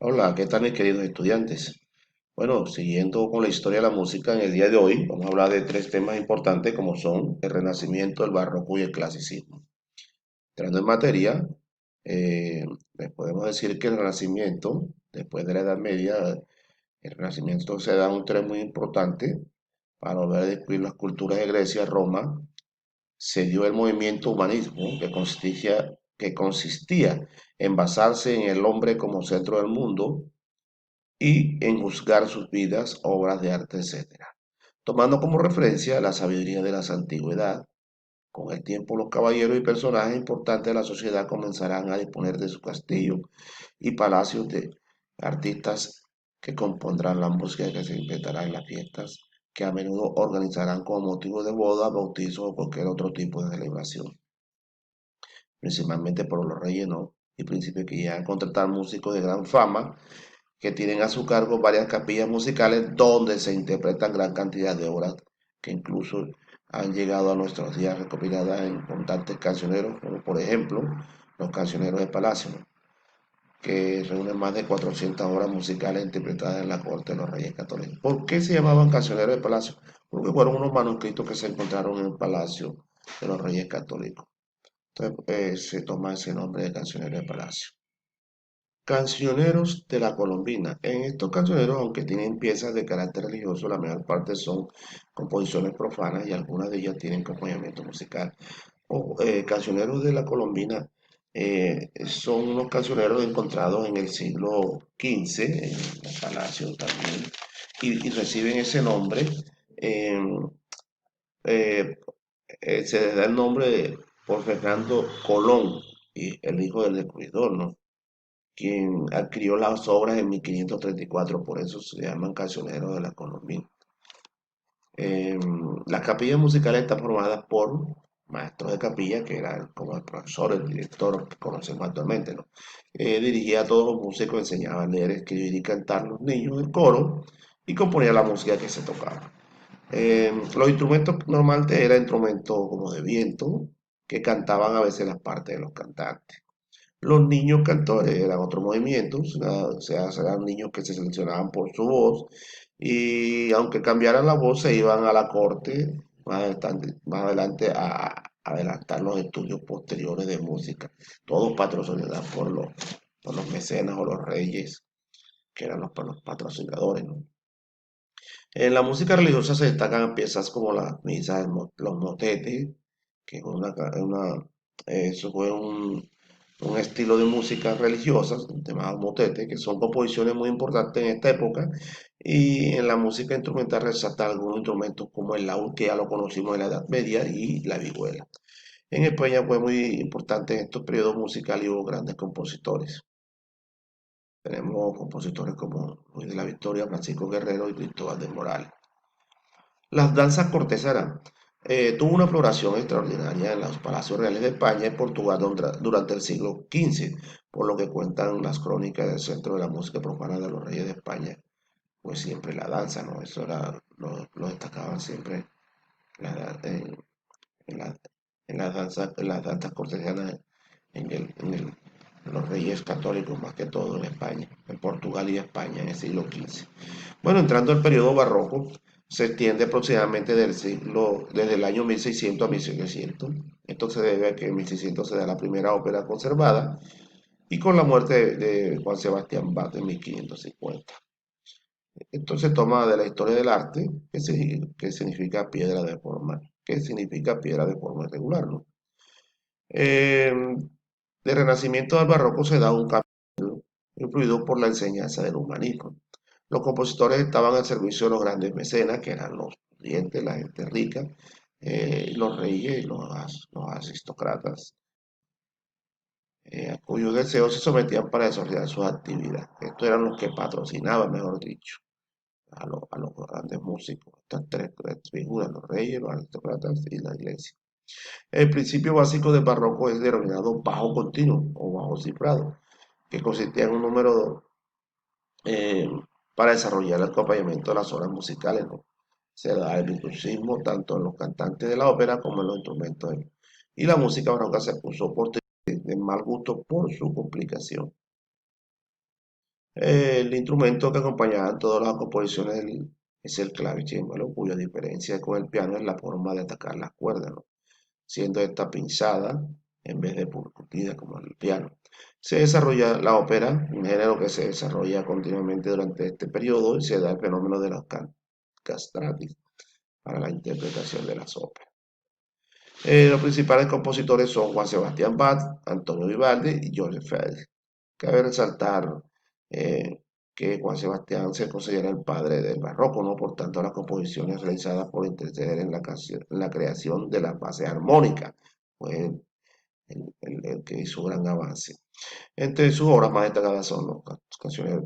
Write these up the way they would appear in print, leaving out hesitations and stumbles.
Hola, ¿qué tal mis queridos estudiantes? Bueno, siguiendo con la historia de la música, en el día de hoy vamos a hablar de tres temas importantes como son el Renacimiento, el Barroco y el Clasicismo. Entrando en materia, eh, les podemos decir que el Renacimiento, después de la Edad Media, el Renacimiento se da un tren muy importante para volver a descubrir las culturas de Grecia, Roma. Se dio el movimiento humanismo que consistía en basarse en el hombre como centro del mundo y en juzgar sus vidas, obras de arte, etcétera. Tomando como referencia la sabiduría de la antigüedad, con el tiempo los caballeros y personajes importantes de la sociedad comenzarán a disponer de su castillo y palacios de artistas que compondrán la música que se interpretará en las fiestas, que a menudo organizarán como motivo de boda, bautizo o cualquier otro tipo de celebración, principalmente por los reyes, ¿no? Y príncipes que llegan a contratar músicos de gran fama que tienen a su cargo varias capillas musicales donde se interpretan gran cantidad de obras que incluso han llegado a nuestros días recopiladas en importantes cancioneros, como por ejemplo los cancioneros de Palacio, ¿no? Que reúnen más de 400 obras musicales interpretadas en la corte de los reyes católicos. ¿Por qué se llamaban cancioneros de Palacio? Porque fueron unos manuscritos que se encontraron en el Palacio de los Reyes Católicos. Entonces se toma ese nombre de cancioneros de Palacio. Cancioneros de la Colombina. En estos cancioneros, aunque tienen piezas de carácter religioso, la mayor parte son composiciones profanas y algunas de ellas tienen acompañamiento musical. Cancioneros de la Colombina son unos cancioneros encontrados en el siglo XV, en el Palacio también, y reciben ese nombre. eh, eh, Se les da el nombre por Fernando Colón, y el hijo del descubridor, ¿no? Quien adquirió las obras en 1534, por eso se llaman cancioneros de la Colombina. Eh, las capillas musicales están formadas por maestros de capilla, que eran como el profesor, el director que conocemos actualmente, ¿no? Dirigía a todos los músicos, enseñaba a leer, escribir y cantar los niños del coro y componía la música que se tocaba. Los instrumentos normalmente eran instrumentos como de viento, que cantaban a veces las partes de los cantantes. Los niños cantores eran otro movimiento, o sea, eran niños que se seleccionaban por su voz y aunque cambiaran la voz se iban a la corte más adelante a adelantar los estudios posteriores de música, todos patrocinados por los mecenas o los reyes, que eran los patrocinadores, ¿no? En la música religiosa se destacan piezas como las misas, los motetes, que es eso fue un estilo de música religiosa llamado motete, que son composiciones muy importantes en esta época. Y en la música instrumental resaltan algunos instrumentos como el laúd, que ya lo conocimos en la Edad Media, y la vihuela. En España fue muy importante en estos periodos musicales y hubo grandes compositores. Tenemos compositores como Luis de la Victoria, Francisco Guerrero y Cristóbal de Morales. Las danzas cortesanas. Tuvo una floración extraordinaria en los palacios reales de España y Portugal durante el siglo XV, por lo que cuentan las crónicas del centro de la música profana de los reyes de España. Pues siempre la danza, ¿no? Eso era, lo destacaban siempre la- en, en la- en las danzas cortesanas en los reyes católicos, más que todo en España, en Portugal y España en el siglo XV. Bueno, entrando al periodo barroco, se extiende aproximadamente desde el año 1600 a 1700. Esto se debe a que en 1600 se da la primera ópera conservada y con la muerte de Juan Sebastián Bach en 1550. Esto se toma de la historia del arte, que significa piedra de forma, que significa piedra de forma irregular, ¿no? Eh, del Renacimiento al Barroco se da un cambio influido por la enseñanza del humanismo. Los compositores estaban al servicio de los grandes mecenas, que eran los pudientes, la gente rica, los reyes y los aristócratas, a cuyos deseos se sometían para desarrollar sus actividades. Estos eran los que patrocinaban, mejor dicho, a los grandes músicos. Estas tres figuras, los reyes, los aristócratas y la iglesia. El principio básico del barroco es denominado bajo continuo o bajo cifrado, que consistía en un número eh, para desarrollar el acompañamiento de las obras musicales, ¿no? Se da el virtuosismo tanto en los cantantes de la ópera como en los instrumentos. Y la música barroca se puso por de mal gusto por su complicación. El instrumento que acompañaba en todas las composiciones es el clavicémbalo, cuya diferencia con el piano es la forma de atacar las cuerdas, ¿no? Siendo esta pinzada en vez de percutida como el piano. Se desarrolla la ópera, un género que se desarrolla continuamente durante este periodo y se da el fenómeno de los castrati para la interpretación de las óperas. Los principales compositores son Juan Sebastián Bach, Antonio Vivaldi y Joseph Haydn. Cabe resaltar eh, que Juan Sebastián se considera el padre del barroco, ¿no? Por tanto, las composiciones realizadas por interceder en la creación de la base armónica, fue el que hizo gran avance. Entre sus obras más destacadas son los canciones,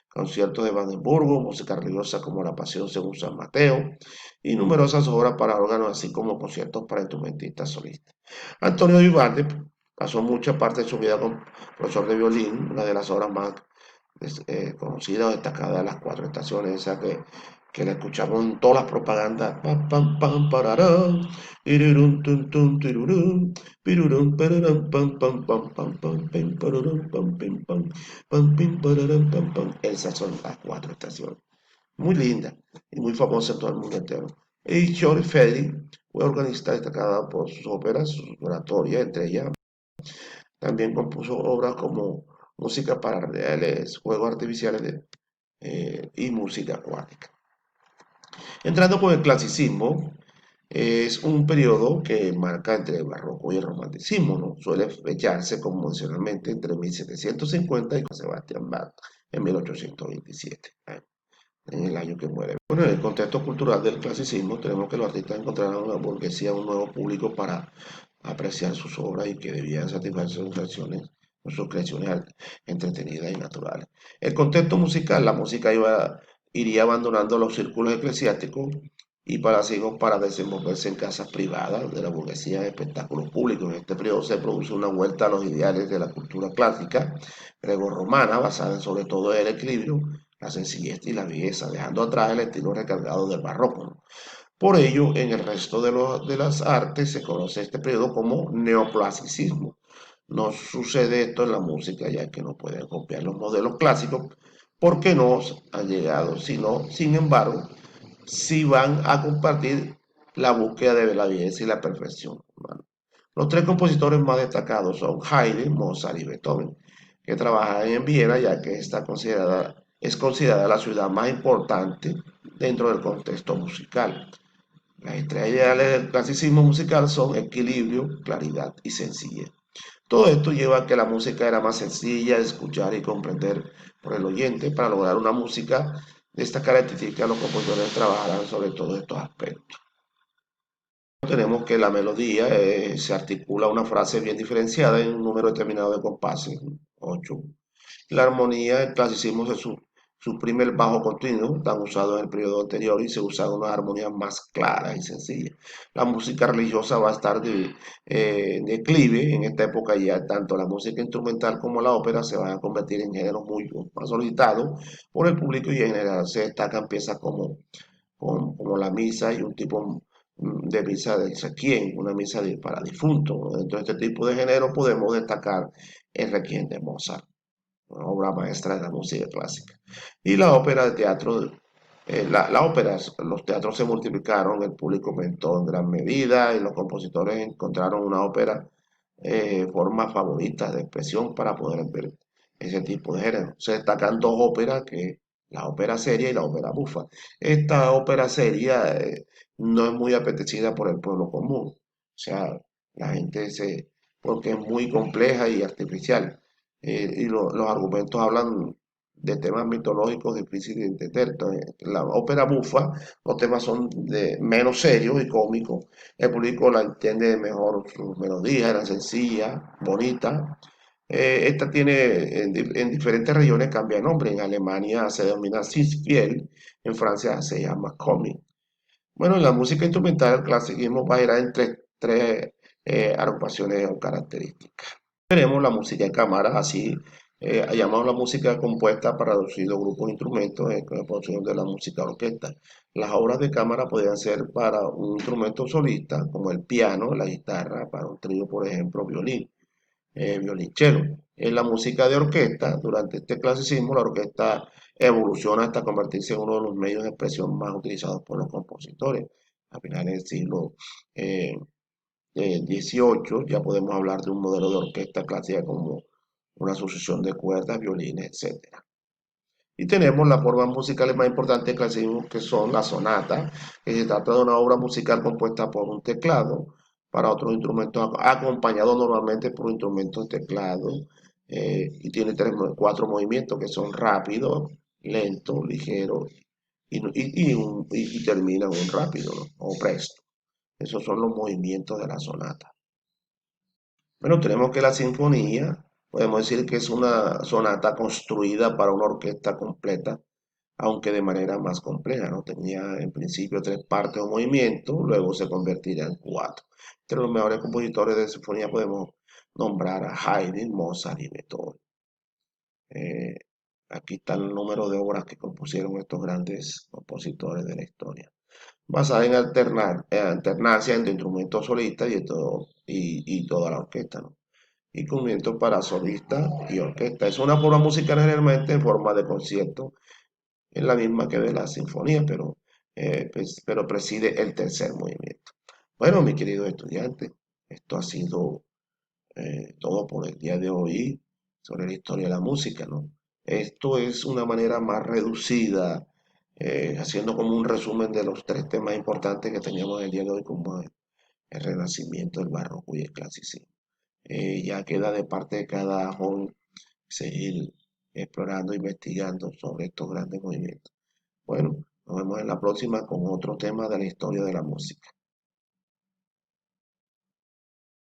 conciertos de Brandenburgo, música religiosa como La Pasión según San Mateo y numerosas obras para órganos, así como conciertos para instrumentistas solistas. Antonio Vivaldi pasó mucha parte de su vida como profesor de violín, una de las obras más conocida o destacada de las cuatro estaciones, esa que la escuchamos en todas las propagandas. Pam, pam, pam, pararán, irirum, tum, tum, tirurum, pirurum, pararam, pam, pam, pam, pam, pam, pim, pararam, pam, pim, pam, pim, pararam, pam, pam. Esas son las cuatro estaciones. Muy linda y muy famosa en todo el mundo entero. Y Giorgio Fedri fue organista destacada por sus óperas, sus oratorias, entre ellas también compuso obras como música para reales, juegos artificiales y música acuática. Entrando con el clasicismo, es un periodo que marca entre el barroco y el romanticismo, ¿no? Suele fecharse convencionalmente entre 1750 y Sebastián Bach en 1827, en el año que muere. Bueno, en el contexto cultural del clasicismo tenemos que los artistas encontraron una burguesía, un nuevo público para apreciar sus obras y que debían satisfacer sus creaciones entretenidas y naturales. El contexto musical, la música iría abandonando los círculos eclesiásticos y para desenvolverse en casas privadas de la burguesía de espectáculos públicos. En este periodo se produce una vuelta a los ideales de la cultura clásica grego-romana, basada sobre todo en el equilibrio, la sencillez y la belleza, dejando atrás el estilo recargado del barroco, ¿no? Por ello, en el resto de las artes se conoce este periodo como neoclasicismo. No sucede esto en la música, ya que no pueden copiar los modelos clásicos porque no han llegado, sino, sin embargo, sí van a compartir la búsqueda de la belleza y la perfección, ¿vale? Los tres compositores más destacados son Haydn, Mozart y Beethoven, que trabajan en Viena, ya que es considerada la ciudad más importante dentro del contexto musical. Las estrellas ideales del clasicismo musical son equilibrio, claridad y sencillez. Todo esto lleva a que la música era más sencilla de escuchar y comprender por el oyente. Para lograr una música de esta característica, los compositores trabajarán sobre todos estos aspectos. Tenemos que la melodía se articula una frase bien diferenciada en un número determinado de compases, 8. La armonía, el clasicismo suprime el bajo continuo, tan usado en el periodo anterior, y se usan unas armonías más claras y sencillas. La música religiosa va a estar en declive en esta época ya, tanto la música instrumental como la ópera se van a convertir en géneros muy más solicitados por el público y en general se destacan piezas como la misa y un tipo de misa de Requiem, una misa para difuntos. Dentro de este tipo de género podemos destacar el Requiem de Mozart, una obra maestra de la música clásica. Y la ópera de teatro, la ópera, los teatros se multiplicaron, el público aumentó en gran medida y los compositores encontraron una ópera formas favoritas de expresión para poder ver ese tipo de género. Se destacan dos óperas, que la ópera seria y la ópera bufa. Esta ópera seria no es muy apetecida por el pueblo común, o sea, la gente porque es muy compleja y artificial, los argumentos hablan de temas mitológicos difíciles de entender. Entonces, la ópera bufa, los temas son menos serios y cómicos. El público la entiende mejor, sus melodías eran sencillas, bonitas. Esta tiene en diferentes regiones cambia de nombre. En Alemania se denomina Singspiel, en Francia se llama Comic. Bueno, en la música instrumental el clasicismo va a ir en tres agrupaciones o características. Tenemos la música de cámara, así llamamos la música compuesta para reducidos grupos de instrumentos con la producción de la música orquesta. Las obras de cámara podrían ser para un instrumento solista, como el piano, la guitarra, para un trío, por ejemplo, violín, violonchelo. En la música de orquesta, durante este clasicismo, la orquesta evoluciona hasta convertirse en uno de los medios de expresión más utilizados por los compositores. A finales del siglo eh, XVIII ya podemos hablar de un modelo de orquesta clásica como una sucesión de cuerdas, violines, etc. Y tenemos las formas musicales más importantes del clasicismo, que son la sonata, que se trata de una obra musical compuesta por un teclado para otros instrumentos, acompañado normalmente por instrumentos de teclado, y tiene cuatro movimientos que son rápido, lento, ligero y termina en un rápido, ¿no? O presto. Esos son los movimientos de la sonata. Bueno, tenemos que la sinfonía, podemos decir que es una sonata construida para una orquesta completa, aunque de manera más compleja, ¿no? Tenía en principio tres partes o movimientos, luego se convertiría en cuatro. Entre los mejores compositores de sinfonía podemos nombrar a Haydn, Mozart y Beethoven. Eh, Aquí está el número de obras que compusieron estos grandes compositores de la historia, basada en alternancia entre instrumentos solistas y toda la orquesta, ¿no? Y conjuntos para solista y orquesta. Es una forma musical generalmente en forma de concierto, es la misma que de la sinfonía, pero preside el tercer movimiento. Bueno, mi querido estudiante, esto ha sido todo por el día de hoy sobre la historia de la música, ¿no? Esto es una manera más reducida, haciendo como un resumen de los tres temas importantes que teníamos el día de hoy, como el Renacimiento, el Barroco y el Clasicismo. Ya queda de parte de cada joven seguir explorando, investigando sobre estos grandes movimientos. Bueno, nos vemos en la próxima con otro tema de la historia de la música.